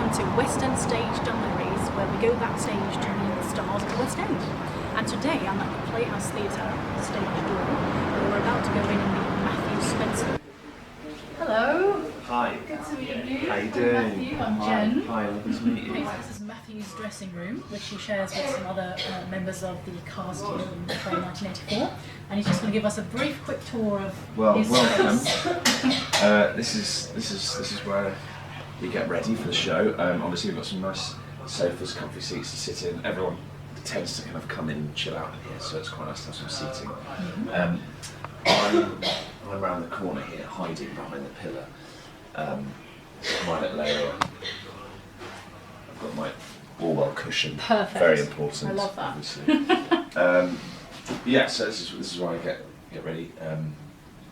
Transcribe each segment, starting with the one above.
welcome to Western Stage Diaries, where we go backstage to meet the stars of the West End. And today I'm at the Playhouse Theatre, stage door, where we're about to go in and meet Matthew Spencer. Hello. Hi. Good to meet you. How you doing? Matthew, I'm Jen. Hi, lovely to meet you. This is Matthew's dressing room, which he shares with some other members of the cast here in the play 1984. And he's just going to give us a brief, quick tour of his welcome. space. This is where we get ready for the show. Obviously, we've got some nice sofas, comfy seats to sit in. Everyone tends to kind of come in and chill out in here, so it's quite nice to have some seating. I'm around the corner here, hiding behind the pillar. My little area. I've got my Orwell cushion. Perfect. Very important. I love that. Obviously. Yeah, so this is where I get ready.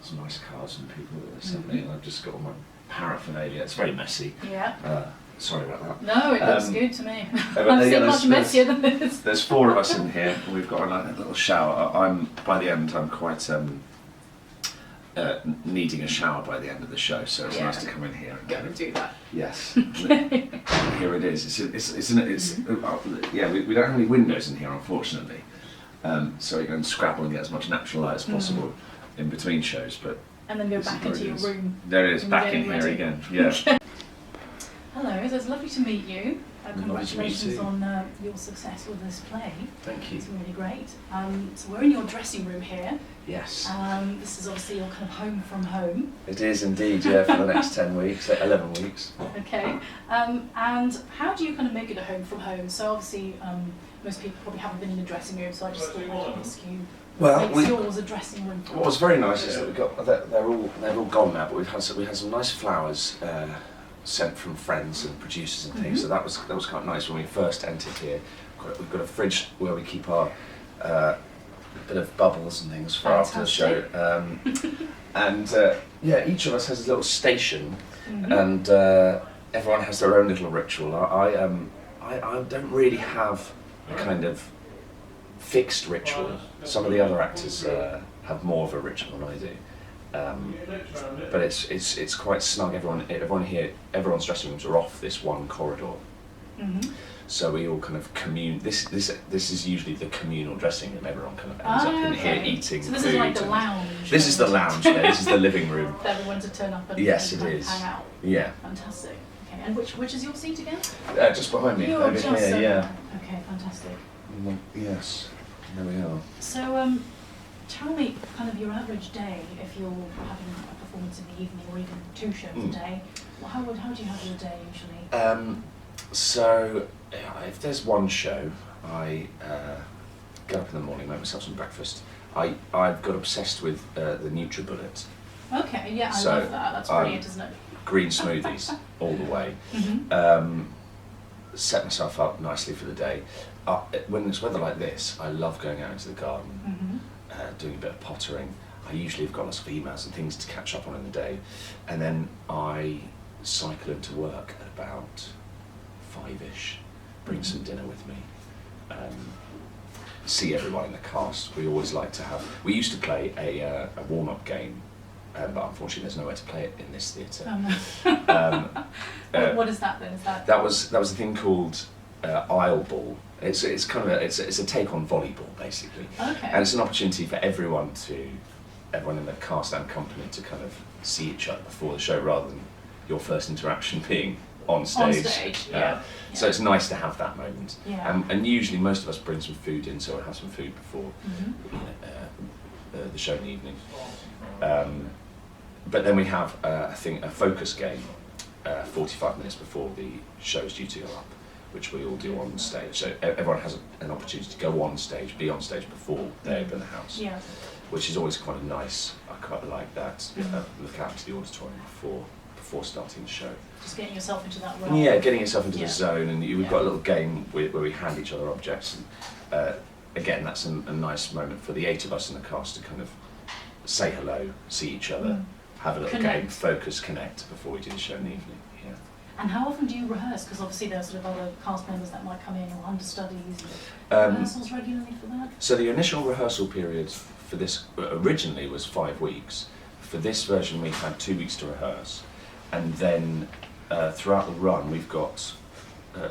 Some nice cards and people that are assembling, and I've just got all my paraphernalia. It's very messy. Yeah. Sorry about that. No, it looks good to me. But I've seen much messier than this. There's four of us in here, and we've got a little shower. By the end, I'm quite needing a shower by the end of the show, so it's nice to come in here and Go and do that. Yes. Here it is. We don't have any windows in here, unfortunately. So you can scrabble and get as much natural light as possible in between shows. But and then go back into your room. There it is, back in here again. Yeah. Hello, so it's lovely to meet you. Congratulations you. on your success with this play. Thank you. It's really great. So we're in your dressing room here. Yes. This is obviously your kind of home from home. It is indeed, yeah, for the next 10 weeks, 11 weeks. Okay. And how do you kind of make it a home from home? So obviously, most people probably haven't been in a dressing room, so I just thought I'd ask you. Well, makes yours a dressing room? What was very nice is that we got they're all gone now, but we had some nice flowers sent from friends and producers and things. So that was quite nice when we first entered here. We've got a fridge where we keep our bit of bubbles and things for after the show. Each of us has a little station, and everyone has their own little ritual. I don't really have a kind of fixed ritual. Some of the other actors have more of a ritual than I do. But it's quite snug. Everyone here, everyone's dressing rooms are off this one corridor. So we all kind of commune. This is usually the communal dressing room. Everyone kind of ends up in here eating so this food. Is like the lounge. This is the lounge. This is the living room. For everyone to turn up and hang out. Yeah. Fantastic. Okay, and which is your seat again? Just behind me. You're over just here. Yeah. Okay, fantastic. Yes. There we are. So tell me kind of your average day if you're having a performance in the evening or even two shows a day. Well, how do you have your day usually? So if there's one show, I get up in the morning, make myself some breakfast. I've got obsessed with the NutriBullet. Okay, yeah, I love that. That's brilliant, isn't it? Green smoothies all the way. Set myself up nicely for the day. When it's weather like this, I love going out into the garden, doing a bit of pottering. I usually have got lots of emails and things to catch up on in the day, and then I cycle into work at about 5ish, bring some dinner with me, see everyone in the cast. We always like to have. We used to play a warm-up game, but unfortunately there's nowhere to play it in this theatre. What is that then? Is that was a thing called aisle ball. It's a take on volleyball basically, and it's an opportunity for everyone in the cast and company to kind of see each other before the show, rather than your first interaction being on stage. So it's nice to have that moment. And usually most of us bring some food in, so we'll have some food before the show in the evening. But then we have a focus game 45 minutes before the show's due to go up, which we all do on stage. So everyone has an opportunity to go on stage, be on stage before they open the house, which is always quite nice. I quite like that. Look out to the auditorium before starting the show. Just getting yourself into that role. Yeah, getting yourself into the zone, and we've got a little game where we hand each other objects. And again, that's a nice moment for the 8 of us in the cast to kind of say hello, see each other, have a little game, focus, connect before we do the show in the evening. Yeah. And how often do you rehearse? Because obviously there are sort of other cast members that might come in, or understudies. Rehearsals regularly for that? So the initial rehearsal period for this originally was 5 weeks. For this version we had 2 weeks to rehearse, and then throughout the run we've got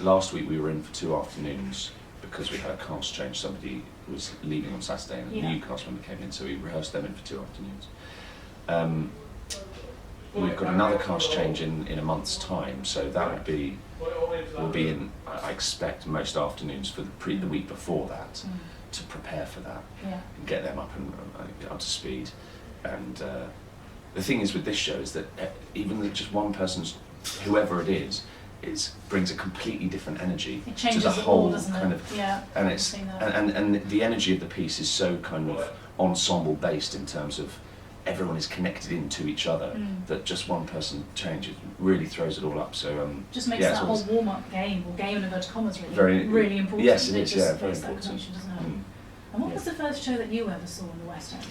last week we were in for 2 afternoons because we had a cast change. Somebody was leaving on Saturday and a new cast member came in, so we rehearsed them in for 2 afternoons. We've got another cast change in a month's time, so that will be in, I expect, most afternoons for the week before that, to prepare for that and get them up and up to speed. And the thing is with this show is that even just one person's, whoever it is brings a completely different energy to the whole kind of, and it's and the energy of the piece is so kind of ensemble based in terms of everyone is connected into each other, that just one person changes really throws it all up. So just makes that whole warm-up game, or game in inverted commas, really important. Yes, it is. Just very that important. connection, doesn't it? And what was the first show that you ever saw in the West End?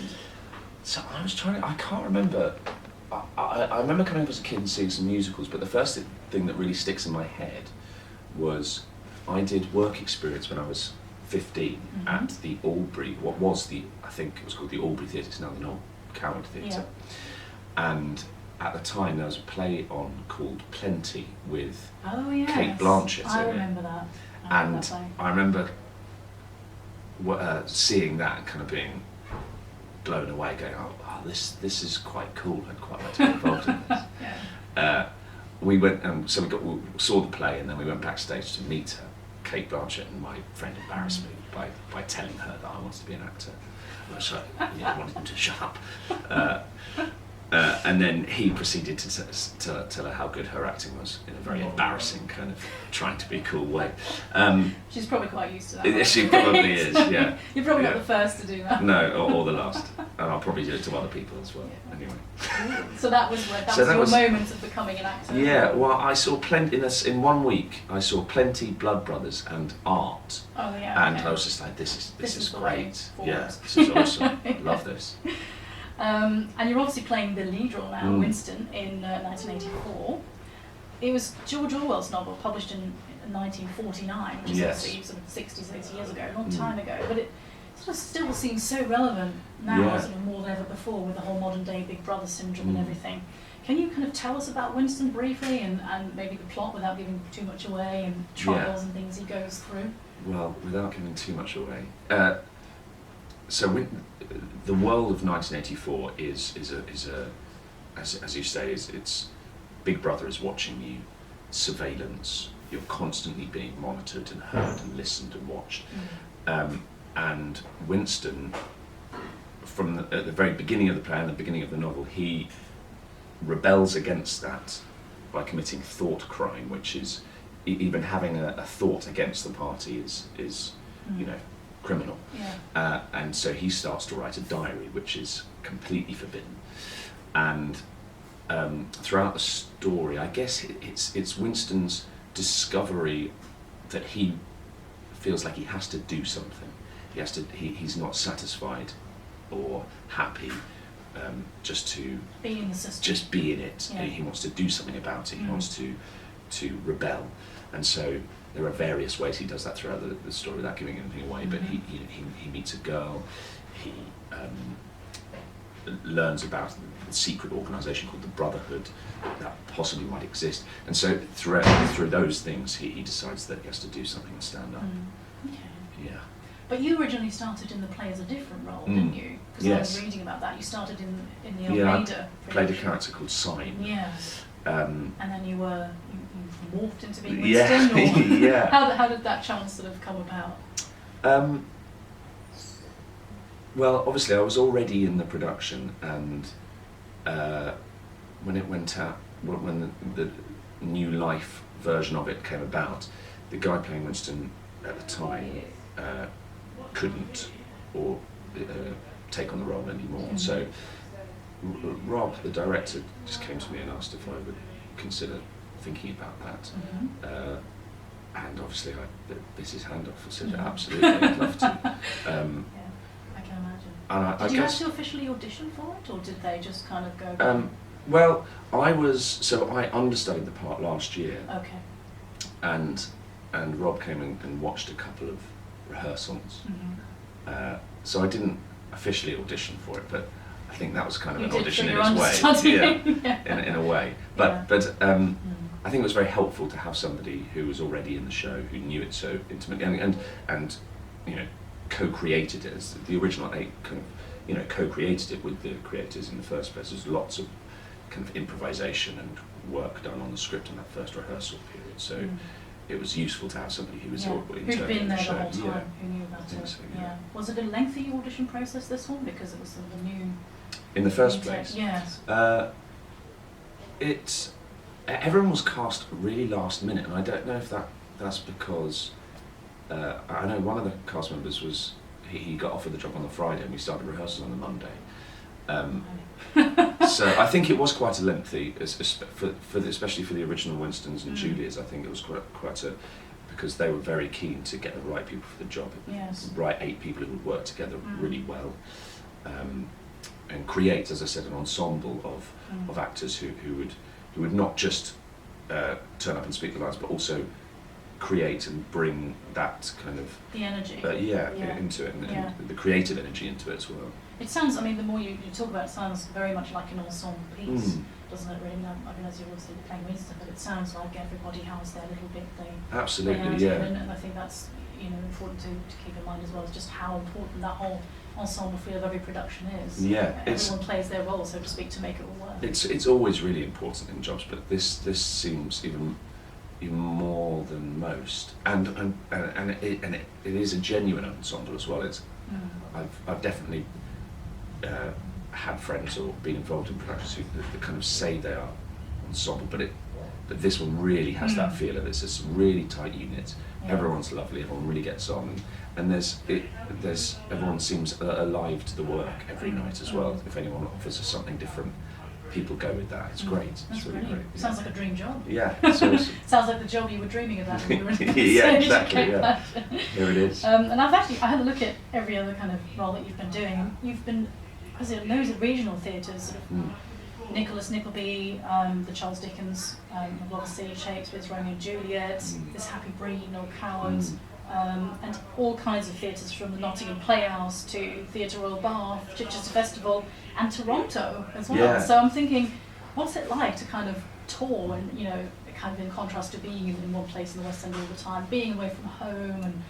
So I can't remember. I remember coming up as a kid and seeing some musicals, but the first thing that really sticks in my head was I did work experience when I was 15 at the Albury, I think it was called the Albury Theatre, it's now the Noel Coward Theatre. And at the time there was a play on called Plenty with Kate Blanchett I in remember it. that. And I remember seeing that and kind of being blown away, going, oh, this is quite cool, I'd quite like to be involved in this. We went, so we saw the play, and then we went backstage to meet her, Kate Blanchett, and my friend embarrassed me by telling her that I wanted to be an actor. So I wanted him to shut up. And then he proceeded to tell her how good her acting was in a very embarrassing kind of trying to be cool way. She's probably quite used to that. She probably is, yeah. You're probably not the first to do that. No, or the last. And I'll probably do it to other people as well, anyway. So that was your moment of becoming an actor? Yeah, well, I saw plenty, in 1 week, I saw Plenty, Blood Brothers and Art. Oh, yeah. And I was just like, this is great. Yeah, this is awesome. I love this. And you're obviously playing the lead role now, Winston, in 1984. It was George Orwell's novel, published in 1949, which is obviously sort of 60, 80 years ago, a long time ago, but it sort of still seems so relevant now, sort of more than ever before, with the whole modern day Big Brother syndrome and everything. Can you kind of tell us about Winston briefly, and maybe the plot without giving too much away, and trials and things he goes through? Well, without giving too much away. So the world of 1984 is as you say, it's Big Brother is watching you, surveillance. You're constantly being monitored and heard and listened and watched. And Winston, at the very beginning of the play and the beginning of the novel, he rebels against that by committing thought crime, which is even having a thought against the party is criminal. And so he starts to write a diary, which is completely forbidden. And throughout the story, I guess it's Winston's discovery that he feels like he has to do something. He's not satisfied or happy just to be in the system. Just be in it. He wants to do something about it. He wants to rebel. And so there are various ways he does that throughout the story without giving anything away, but he meets a girl, he learns about a secret organisation called the Brotherhood that possibly might exist, and so through those things he decides that he has to do something and stand up. Okay. Yeah. But you originally started in the play as a different role, didn't you? Because I was reading about that. You started in the Almeida. I played a character called Sign. Yes. And then you morphed into being Winston, or how did that chance sort of come about? Well, obviously I was already in the production, and when it went out, when the New Life version of it came about, the guy playing Winston at the time couldn't or take on the role anymore. So Rob, the director, just came to me and asked if I would consider thinking about that. And obviously I bit his hand off and said, absolutely, I'd love to. I can imagine. And did you have to officially audition for it, or did they just kind of go? Well, I understudied the part last year. Okay. And Rob came and watched a couple of rehearsals. So I didn't officially audition for it, but I think that was kind of an audition in its way. In a way. But I think it was very helpful to have somebody who was already in the show, who knew it so intimately, and you know, co-created it. As the original 8 kind of, you know, co-created it with the creators in the first place. There's lots of kind of improvisation and work done on the script in that first rehearsal period. So it was useful to have somebody who was who'd internally been in the there show. the whole time, who knew about it. So, yeah. Was it a lengthy audition process, this one, because it was sort of a new... In the first place? Yes. Everyone was cast really last minute, and I don't know if that's because I know one of the cast members was he got offered the job on the Friday and we started rehearsals on the Monday. So I think it was quite a lengthy, especially for the original Winstons and Julias. I think it was quite a, because they were very keen to get the right people for the job. Yes. Right 8 people who would work together really well. And create, as I said, an ensemble of actors who would not just turn up and speak the lines, but also create and bring that kind of the energy, into it, and the creative energy into it as well. It sounds, I mean, the more you talk about it, sounds very much like an ensemble piece, doesn't it? Really, I mean, as you're obviously playing Winston, but it sounds like everybody has their little bit they absolutely, and I think that's, you know, important to keep in mind as well, is just how important that whole ensemble feel of every production is. Yeah, everyone plays their role, so to speak, to make it all work. It's always really important in jobs, but this seems even more than most, and it is a genuine ensemble as well. It's I've definitely had friends or been involved in productions that kind of say they are ensemble, but this one really has that feel of it's this really tight unit. Everyone's lovely, everyone really gets on, and there's everyone seems alive to the work every night as well. If anyone offers us something different, people go with that. It's great. That's it's really great. Yeah. Sounds like a dream job. Yeah. Sounds like the job you were dreaming about when you were in the yeah, exactly. Yeah. Here it is. And I had a look at every other kind of role that you've been doing. You've been, as in loads of regional theatres, sort of Nicholas Nickleby, the Charles Dickens, obviously Shakespeare's Romeo and Juliet, This Happy Breed, Noel Coward, and all kinds of theatres, from the Nottingham Playhouse to Theatre Royal Bath, Chichester Festival, and Toronto as well. Yeah. So I'm thinking, what's it like to kind of tour, and you know, kind of in contrast to being in one place in the West End all the time, being away from home and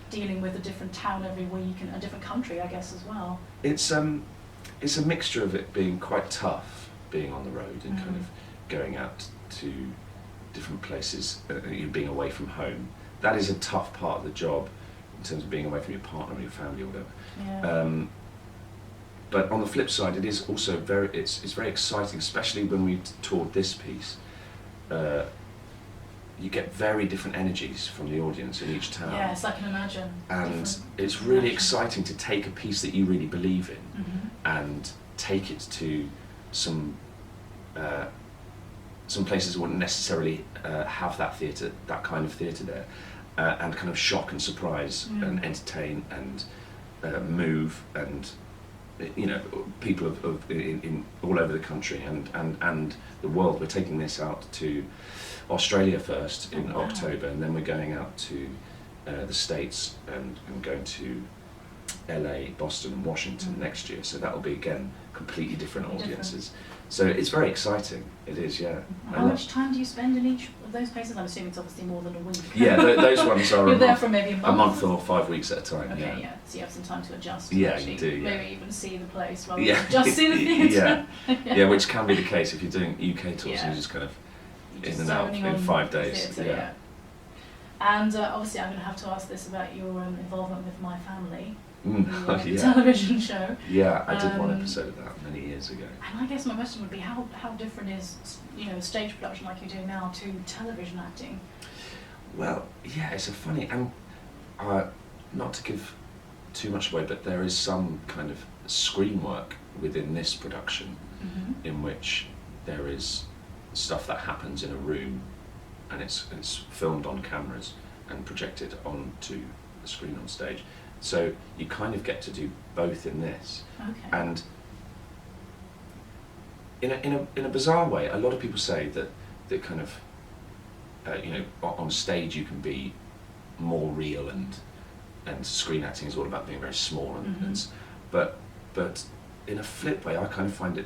dealing with a different town every week and a different country, I guess, as well. It's a mixture of it being quite tough, being on the road and kind of going out to different places, being away from home. That is a tough part of the job in terms of being away from your partner or your family or whatever. Yeah. But on the flip side, it is also it's very exciting, especially when we toured this piece. You get very different energies from the audience in each town. Yes, I can imagine. And it's really exciting to take a piece that you really believe in and take it to some places that wouldn't necessarily have that kind of theatre there, and kind of shock and surprise and entertain and move, and you know, people in all over the country and the world. We're taking this out to Australia first in October, and then we're going out to the States and going to LA, Boston and Washington next year. So that will be, again, completely different audiences. So it's very exciting. It is, yeah. How much time do you spend in each of those places? I'm assuming it's obviously more than a week. Yeah, those ones are You're there for maybe a month or 5 weeks at a time. Okay, yeah. So you have some time to adjust. Yeah, actually, you do. Yeah. Maybe even see the place rather than just see the theatre. Yeah, which can be the case if you're doing UK tours. You're just kind of in and out in 5 days. Theatre, yeah. And obviously, I'm going to have to ask this about your involvement with My Family. The television show. Yeah, I did one episode of that many years ago. And I guess my question would be, how different is, you know, stage production like you're doing now to television acting? Well, yeah, it's a funny, and not to give too much away, but there is some kind of screen work within this production in which there is stuff that happens in a room, and it's filmed on cameras and projected onto the screen on stage. So you kind of get to do both in this. Okay. And in a bizarre way, a lot of people say that kind of you know, on stage you can be more real, and screen acting is all about being very small and but in a flip way, I kind of find it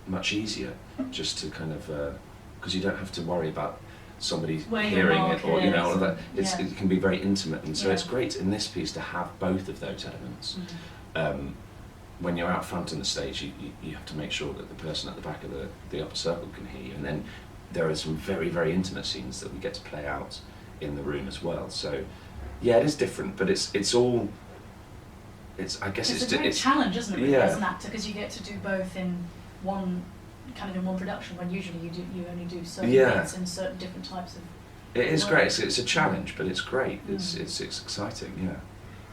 much easier just to kind of because you don't have to worry about somebody Where your hearing mark it, or you know, all of that. is, It can be very intimate, and so Yeah. it's great in this piece to have both of those elements. When you're out front on the stage, you have to make sure that the person at the back of the upper circle can hear you, and then there are some very, very intimate scenes that we get to play out in the room as well. So yeah, it is different, but it's all, I guess it's a great challenge, isn't it, really, Yeah. as an actor, because you get to do both in one production, when usually you only do certain Yeah. bits in certain different types of. It is work. great. It's a challenge, but it's great. It's exciting. Yeah.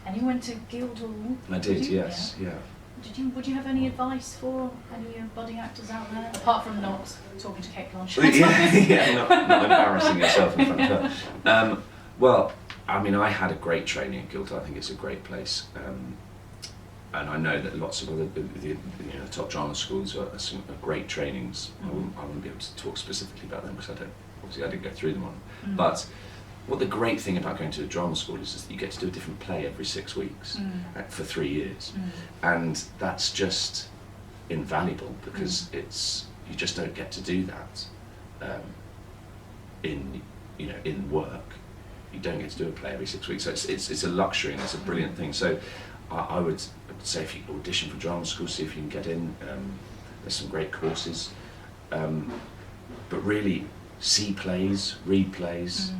And you went to Guildhall. I did. you? Yes. Yeah. Would you have any advice for any budding actors out there, apart from not talking to Kate Blanchett? Yeah, not embarrassing yourself in front of her. Well, I mean, I had a great training at Guildhall. I think it's a great place, and I know that lots of other the top drama schools are some great trainings. I wouldn't be able to talk specifically about them because I didn't go through them on. But what the great thing about going to a drama school is that you get to do a different play every 6 weeks for 3 years, and that's just invaluable because you just don't get to do that in work. You don't get to do a play every 6 weeks, so it's a luxury and it's a brilliant thing. So I would say if you audition for drama school, see if you can get in. There's some great courses, but really see plays, read plays.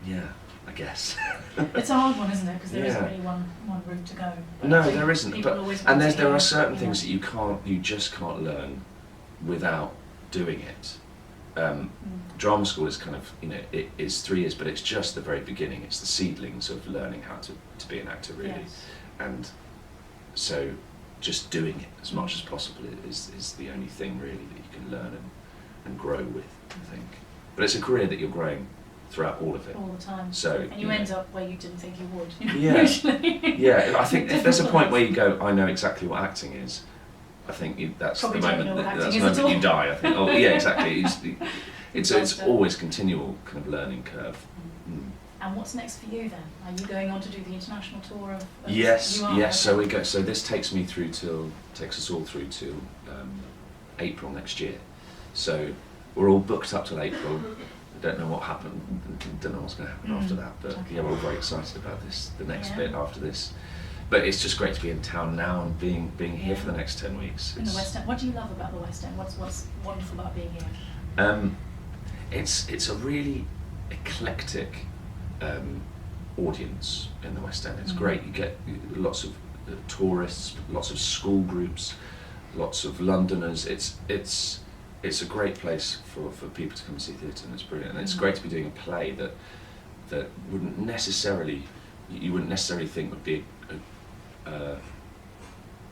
Yeah, I guess. It's a hard one, isn't it? Because there Yeah. isn't really one route to go. But I No, think there isn't. people But always want to there hear, are certain you things know. that you just can't learn without doing it. Drama school is kind of, it is 3 years, but it's just the very beginning. It's the seedlings of learning how to be an actor, really. Yes. And so just doing it as much as possible is the only thing really that you can learn and grow with, I think. But it's a career that you're growing throughout all of it. All the time. So, and you end up where you didn't think you would. Yeah. Usually. Yeah, I think if there's a point where you go, I know exactly what acting is, I think that's Probably the don't moment know what that's acting the is moment at you die. I think. Oh yeah, exactly. It's Right. always continual kind of learning curve. And what's next for you then? Are you going on to do the international tour of? Yes, you are? yes. So we go. So this takes us all through till April next year. So we're all booked up till April. Don't know what happened. Don't know what's going to happen after that. But Okay. yeah, we're all very excited about this. The next Yeah. bit after this. But it's just great to be in town now and being here Yeah. for the next 10 weeks. In the West End. What do you love about the West End? What's wonderful about being here? It's a really eclectic audience in the West End. It's great. You get lots of tourists, lots of school groups, lots of Londoners. It's a great place for people to come and see theatre, and it's brilliant. And it's great to be doing a play that you wouldn't necessarily think would be a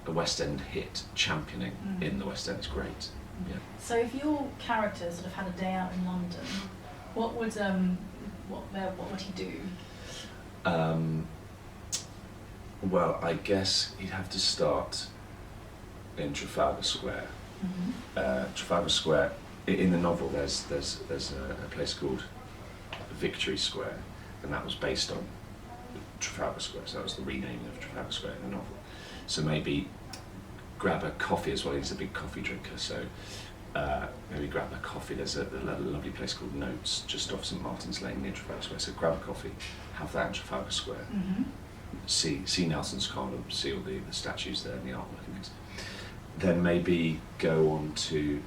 West End hit championing in the West End. It's great. Yeah. So if your character sort of had a day out in London, what would he do? Well, I guess he'd have to start in Trafalgar Square. Trafalgar Square. In the novel, there's a place called Victory Square, and that was based on Trafalgar Square. So that was the renaming of Trafalgar Square in the novel. So maybe grab a coffee as well. He's a big coffee drinker, so maybe grab a coffee. There's a lovely place called Notes just off St Martin's Lane near Trafalgar Square. So grab a coffee, have that in Trafalgar Square. See Nelson's column, see all the statues there and the artwork and things. Then maybe go on to,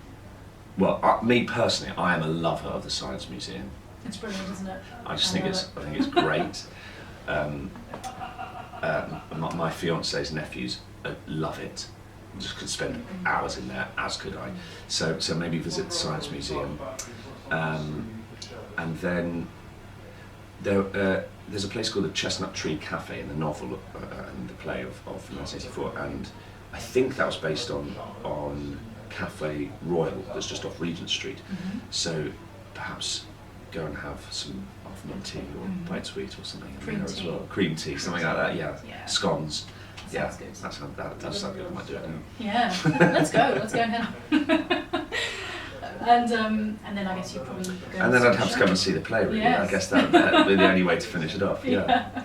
well, me personally, I am a lover of the Science Museum. It's brilliant, isn't it? I think it's great. My fiance's nephews love it. Just could spend hours in there, as could I. So maybe visit the Science Museum, and then there's a place called the Chestnut Tree Cafe in the novel and the play of 1984, and I think that was based on Cafe Royal that's just off Regent Street. So perhaps go and have some afternoon tea or bite sweet or something in there as well. Cream tea, something like that. Yeah. Scones. Sounds good. That does sound good. I might do it now. Yeah, let's go and head on. And then I guess you probably go. And then I'd have to come and see the play. Really, Yes. I guess that would be the only way to finish it off. Yeah.